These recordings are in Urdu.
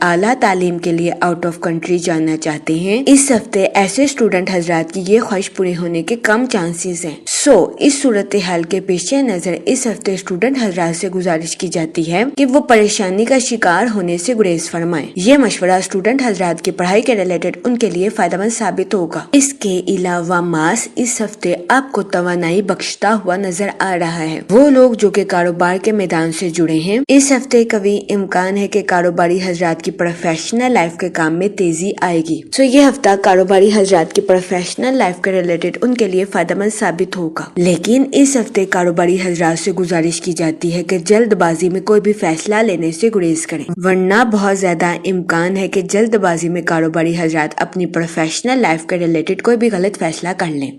اعلیٰ تعلیم کے لیے آؤٹ آف کنٹری جانا چاہتے ہیں، اس ہفتے ایسے اسٹوڈنٹ حضرات کی یہ خواہش پوری ہونے کے کم چانسز ہیں۔ اس صورتحال کے پیش نظر اس ہفتے اسٹوڈنٹ حضرات سے گزارش کی جاتی ہے کہ وہ پریشانی کا شکار ہونے سے گریز فرمائیں۔ یہ مشورہ اسٹوڈنٹ حضرات کی پڑھائی کے ریلیٹڈ ان کے لیے فائدہ مند ثابت ہوگا۔ اس کے علاوہ ماس اس ہفتے آپ کو توانائی بخشتا ہوا نظر آ رہا ہے۔ وہ لوگ جو کہ کاروبار کے میدان سے جڑے ہیں، اس ہفتے قوی امکان ہے کہ کاروباری حضرات کی پروفیشنل لائف کے کام میں تیزی آئے گی۔ یہ ہفتہ کاروباری حضرات کی پروفیشنل لائف کے ریلیٹڈ ان کے لیے فائدہ مند ثابت ہوگا، لیکن اس ہفتے کاروباری حضرات سے گزارش کی جاتی ہے کہ جلد بازی میں کوئی بھی فیصلہ لینے سے گریز کریں، ورنہ بہت زیادہ امکان ہے کہ جلد بازی میں کاروباری حضرات اپنی پروفیشنل لائف کے ریلیٹڈ کوئی بھی غلط فیصلہ کر لیں۔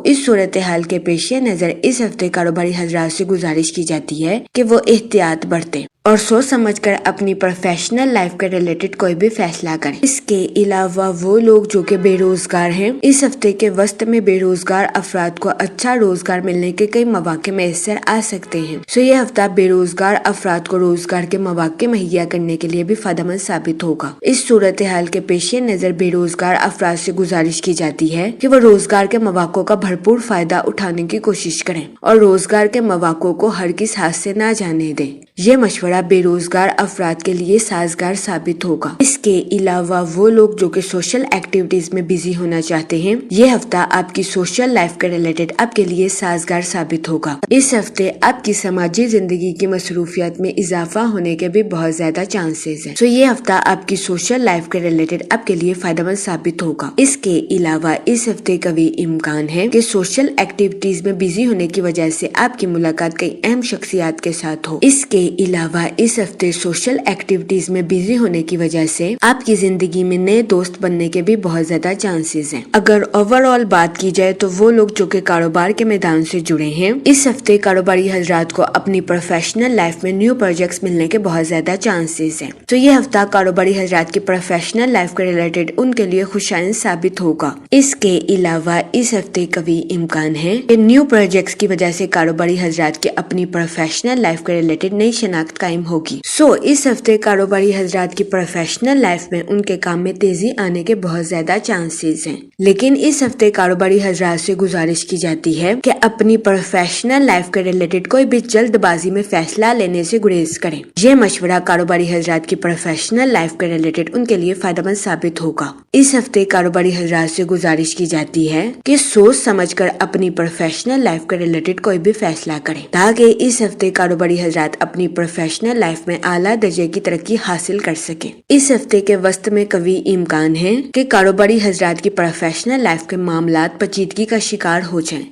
اس صورتحال کے پیش نظر اس ہفتے کاروباری حضرات سے گزارش کی جاتی ہے کہ وہ احتیاط برتیں اور سوچ سمجھ کر اپنی پروفیشنل لائف کے ریلیٹڈ کوئی بھی فیصلہ کریں۔ اس کے علاوہ وہ لوگ جو کہ بے روزگار ہیں، اس ہفتے کے وسط میں بے روزگار افراد کو اچھا روزگار ملنے کے کئی مواقع میسر آ سکتے ہیں۔ یہ ہفتہ بے روزگار افراد کو روزگار کے مواقع مہیا کرنے کے لیے بھی فائدہ مند ثابت ہوگا۔ اس صورتحال کے پیش نظر بے روزگار افراد سے گزارش کی جاتی ہے کہ وہ روزگار کے مواقع کا بھرپور فائدہ اٹھانے کی کوشش کریں اور روزگار کے مواقع کو ہرگز ہاتھ سے نہ جانے دیں۔ یہ مشورہ بے روزگار افراد کے لیے سازگار ثابت ہوگا۔ اس کے علاوہ وہ لوگ جو کہ سوشل ایکٹیویٹیز میں بزی ہونا چاہتے ہیں، یہ ہفتہ آپ کی سوشل لائف کے ریلیٹڈ آپ کے لیے سازگار ثابت ہوگا۔ اس ہفتے آپ کی سماجی زندگی کی مصروفیات میں اضافہ ہونے کے بھی بہت زیادہ چانسز ہیں۔ یہ ہفتہ آپ کی سوشل لائف کے ریلیٹڈ آپ کے لیے فائدہ مند ثابت ہوگا۔ اس کے علاوہ اس ہفتے قوی امکان ہے کہ سوشل ایکٹیویٹیز میں بزی ہونے کی وجہ سے آپ کی ملاقات کئی اہم شخصیات کے ساتھ ہو۔ اس کے علاوہ اس ہفتے سوشل ایکٹیویٹیز میں بزی ہونے کی وجہ سے آپ کی زندگی میں نئے دوست بننے کے بھی بہت زیادہ چانسز ہیں۔ اگر اوور آل بات کی جائے تو وہ لوگ جو کہ کاروبار کے میدان سے جڑے ہیں، اس ہفتے کاروباری حضرات کو اپنی پروفیشنل لائف میں نیو پروجیکٹس ملنے کے بہت زیادہ چانسز ہیں۔ یہ ہفتہ کاروباری حضرات کی پروفیشنل لائف کے ریلیٹڈ ان کے لیے خوشائند ثابت ہوگا۔ اس کے علاوہ اس ہفتے قوی امکان ہے کہ نیو پروجیکٹس کی وجہ سے کاروباری حضرات کی اپنی پروفیشنل لائف کے ریلیٹڈ نئی شناخت قائم ہوگی۔ اس ہفتے کاروباری حضرات کی پروفیشنل لائف میں ان کے کام میں تیزی آنے کے بہت زیادہ چانسز ہیں، لیکن اس ہفتے کاروباری حضرات سے گزارش کی جاتی ہے کہ اپنی پروفیشنل لائف کے ریلیٹڈ کوئی بھی جلد بازی میں فیصلہ لینے سے گریز کریں۔ یہ مشورہ کاروباری حضرات کی پروفیشنل لائف کے ریلیٹڈ ان کے لیے فائدہ مند ثابت ہوگا۔ اس ہفتے کاروباری حضرات سے گزارش کی جاتی ہے کہ سوچ سمجھ کر اپنی پروفیشنل لائف کے ریلیٹڈ کوئی بھی فیصلہ کریں تاکہ اس ہفتے کاروباری حضرات اپنی پروفیشنل لائف میں اعلیٰ درجے کی ترقی حاصل کر سکیں۔ اس ہفتے کے وسط میں قوی امکان ہے کہ کاروباری حضرات کی پروفیشنل لائف کے معاملات پیچیدگی کا شکار ہو جائیں۔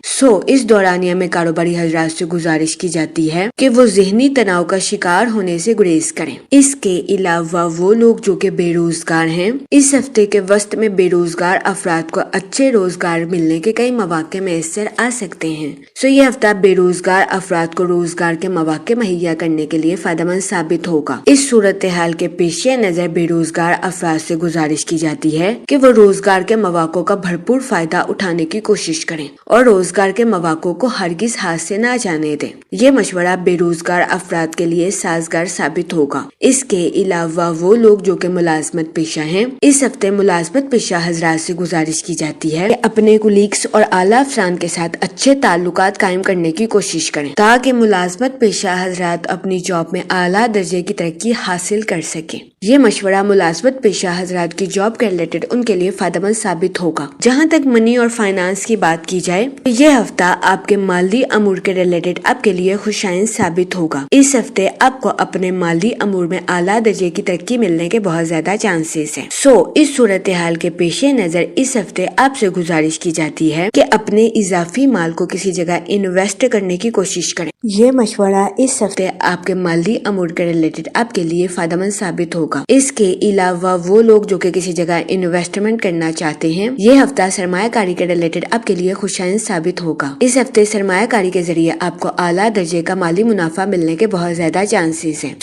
اس دورانیہ میں کاروباری حضرات سے گزارش کی جاتی ہے کہ وہ ذہنی تناؤ کا شکار ہونے سے گریز کریں۔ اس کے علاوہ وہ لوگ جو کہ بے روزگار ہیں، اس ہفتے کے وسط میں بے روزگار افراد کو اچھے روزگار ملنے کے کئی مواقع میسر آ سکتے ہیں۔ یہ ہفتہ بے روزگار افراد کو روزگار کے مواقع مہیا کرنے کے لیے فائدہ مند ثابت ہوگا۔ اس صورتحال کے پیش نظر بے روزگار افراد سے گزارش کی جاتی ہے کہ وہ روزگار کے مواقع کا بھرپور فائدہ اٹھانے کی کوشش کریں اور روزگار کے مواقع کو ہرگز ہاتھ سے نہ جانے دیں۔ یہ مشورہ بے روزگار افراد کے لیے سازگار ثابت ہوگا۔ اس کے علاوہ وہ لوگ جو کہ ملازمت پیشہ ہیں، اس ہفتے ملازمت پیشہ حضرات سے گزارش کی جاتی ہے کہ اپنے کولیگز اور اعلیٰ افسران کے ساتھ اچھے تعلقات قائم کرنے کی کوشش کریں تاکہ ملازمت پیشہ حضرات اپنی جاب میں اعلیٰ درجے کی ترقی حاصل کر سکیں۔ یہ مشورہ ملازمت پیشہ حضرات کی جاب کے ریلیٹڈ ان کے لیے فائدہ مند ثابت ہوگا۔ جہاں تک منی اور فائنانس کی بات کی جائے تو یہ ہفتہ آپ کے مالی امور کے ریلیٹڈ آپ کے لیے خوشائند ثابت ہوگا۔ اس ہفتے آپ کو اپنے مالی امور میں اعلیٰ درجے کی ترقی ملنے کے بہت زیادہ چانسز ہیں۔ اس صورتحال کے پیش نظر اس ہفتے آپ سے گزارش کی جاتی ہے کہ اپنے اضافی مال کو کسی جگہ انویسٹ کرنے کی کوشش کریں۔ یہ مشورہ اس ہفتے آپ کے مالی امور کے ریلیٹڈ آپ کے لیے فائدہ مند ثابت ہوگا۔ اس کے علاوہ وہ لوگ جو کہ کسی جگہ انویسٹمنٹ کرنا چاہتے ہیں، یہ ہفتہ سرمایہ کاری کے ریلیٹڈ آپ کے لیے خوشائند ثابت ہوگا۔ اس ہفتے سرمایہ کاری کے ذریعے آپ کو اعلیٰ درجے کا مالی منافع ملنے کے بہت زیادہ چانسز ہیں۔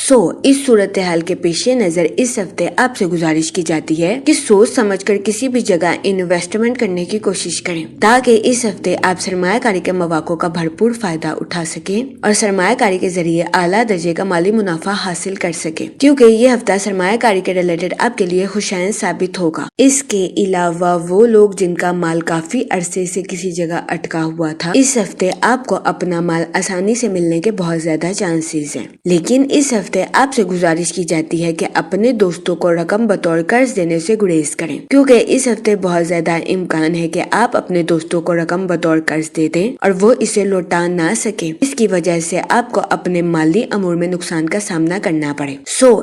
اس صورتحال کے پیش نظر اس ہفتے آپ سے گزارش کی جاتی ہے کہ سوچ سمجھ کر کسی بھی جگہ انویسٹمنٹ کرنے کی کوشش کریں تاکہ اس ہفتے آپ سرمایہ کاری کے مواقع کا بھرپور فائدہ اٹھا سکیں اور سرمایہ کاری کے ذریعے اعلیٰ درجے کا مالی منافع حاصل کر سکیں، کیونکہ یہ ہفتہ سرمایہ کاری کے ریلیٹڈ آپ کے لیے خوشائن ثابت ہوگا۔ اس کے علاوہ وہ لوگ جن کا مال کافی عرصے سے کسی جگہ اٹکا ہوا تھا، اس ہفتے آپ کو اپنا مال آسانی سے ملنے کے بہت زیادہ چانسز ہیں، لیکن اس ہفتے آپ سے گزارش کی جاتی ہے کہ اپنے دوستوں کو رقم بطور قرض دینے سے گریز کریں، کیونکہ اس ہفتے بہت زیادہ امکان ہے کہ آپ اپنے دوستوں کو رقم بطور قرض دے دیں اور وہ اسے لوٹا نہ سکیں، اس کی وجہ سے آپ کو اپنے مالی امور میں نقصان کا سامنا کرنا پڑے۔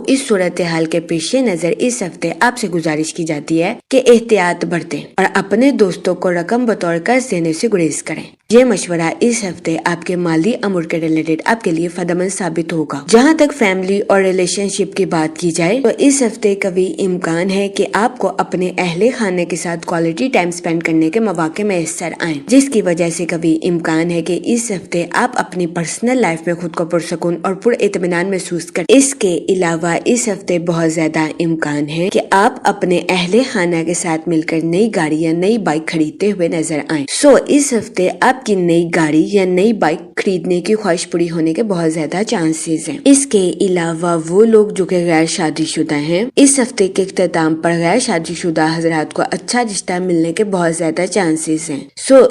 اس صورتحال کے پیش نظر اس ہفتے آپ سے گزارش کی جاتی ہے کہ احتیاط برتیں اور اپنے دوستوں کو رقم بطور قرض دینے سے گریز کریں۔ یہ مشورہ اس ہفتے آپ کے مالی امور کے ریلیٹڈ آپ کے لیے فائدہ مند ثابت ہوگا۔ جہاں تک فیملی اور ریلیشن شپ کی بات کی جائے تو اس ہفتے قوی امکان ہے کہ آپ کو اپنے اہل خانہ کے ساتھ کوالٹی ٹائم سپینڈ کرنے کے مواقع میسر آئیں، جس کی وجہ سے قوی امکان ہے کہ اس ہفتے آپ اپنی پرسنل لائف میں خود کو پرسکون اور پر اطمینان محسوس کریں۔ اس کے علاوہ اس ہفتے بہت زیادہ امکان ہے کہ آپ اپنے اہل خانہ کے ساتھ مل کر نئی گاڑی یا نئی بائک خریدتے ہوئے نظر آئیں۔ اس ہفتے آپ کی نئی گاڑی یا نئی بائک خریدنے کی خواہش پوری ہونے کے بہت زیادہ چانسز ہیں۔ اس کے علاوہ وہ لوگ جو کہ غیر شادی شدہ ہیں، اس ہفتے کے اختتام پر غیر شادی شدہ حضرات کو اچھا رشتہ ملنے کے بہت زیادہ چانسز ہیں۔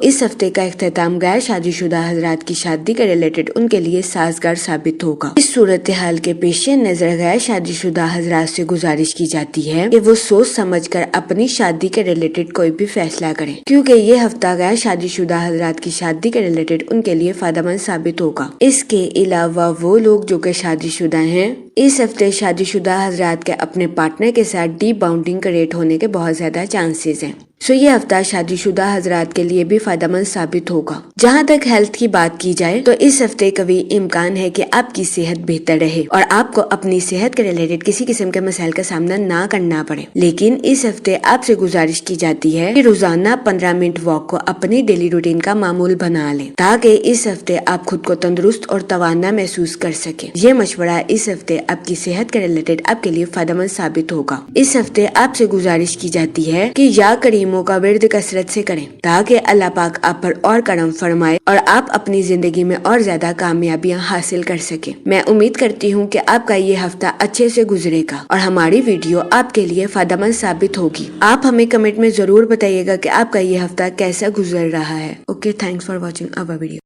اس ہفتے کا اختتام غیر شادی شدہ حضرات کی شادی کے ریلیٹڈ ان کے لیے سازگار ثابت ہوگا۔ اس صورتحال کے پیش نظر غیر شادی شدہ حضرات سے گزارش کی جاتی ہے کہ وہ سوچ سمجھ کر اپنی شادی کے ریلیٹڈ کوئی بھی فیصلہ کریں، کیونکہ یہ ہفتہ غیر شادی شدہ حضرات کی شادی کے ریلیٹڈ ان کے لیے فائدہ مند ثابت ہوگا۔ اس کے علاوہ وہ لوگ جو کہ شادی شدہ ہیں، اس ہفتے شادی شدہ حضرات کے اپنے پارٹنر کے ساتھ ڈی باؤنڈنگ کریٹ ہونے کے بہت زیادہ چانسز ہیں۔ یہ ہفتہ شادی شدہ حضرات کے لیے بھی فائدہ مند ثابت ہوگا۔ جہاں تک ہیلتھ کی بات کی جائے تو اس ہفتے قوی امکان ہے کہ آپ کی صحت بہتر رہے اور آپ کو اپنی صحت کے ریلیٹڈ کسی قسم کے مسائل کا سامنا نہ کرنا پڑے، لیکن اس ہفتے آپ سے گزارش کی جاتی ہے کہ روزانہ 15 منٹ واک کو اپنی ڈیلی روٹین کا معمول بنا لیں، تاکہ اس ہفتے آپ خود کو تندرست اور توانا محسوس کر سکیں۔ یہ مشورہ اس ہفتے آپ کی صحت کے ریلیٹڈ آپ کے لیے فائدہ مند ثابت ہوگا۔ اس ہفتے آپ سے گزارش کی جاتی ہے کہ یا کریموں کا ورد کثرت سے کریں، تاکہ اللہ پاک آپ پر اور کرم فرمائے اور آپ اپنی زندگی میں اور زیادہ کامیابیاں حاصل کر سکیں۔ میں امید کرتی ہوں کہ آپ کا یہ ہفتہ اچھے سے گزرے گا اور ہماری ویڈیو آپ کے لیے فائدہ مند ثابت ہوگی۔ آپ ہمیں کمنٹ میں ضرور بتائیے گا کہ آپ کا یہ ہفتہ کیسا گزر رہا ہے۔ Okay, thanks for watching our video.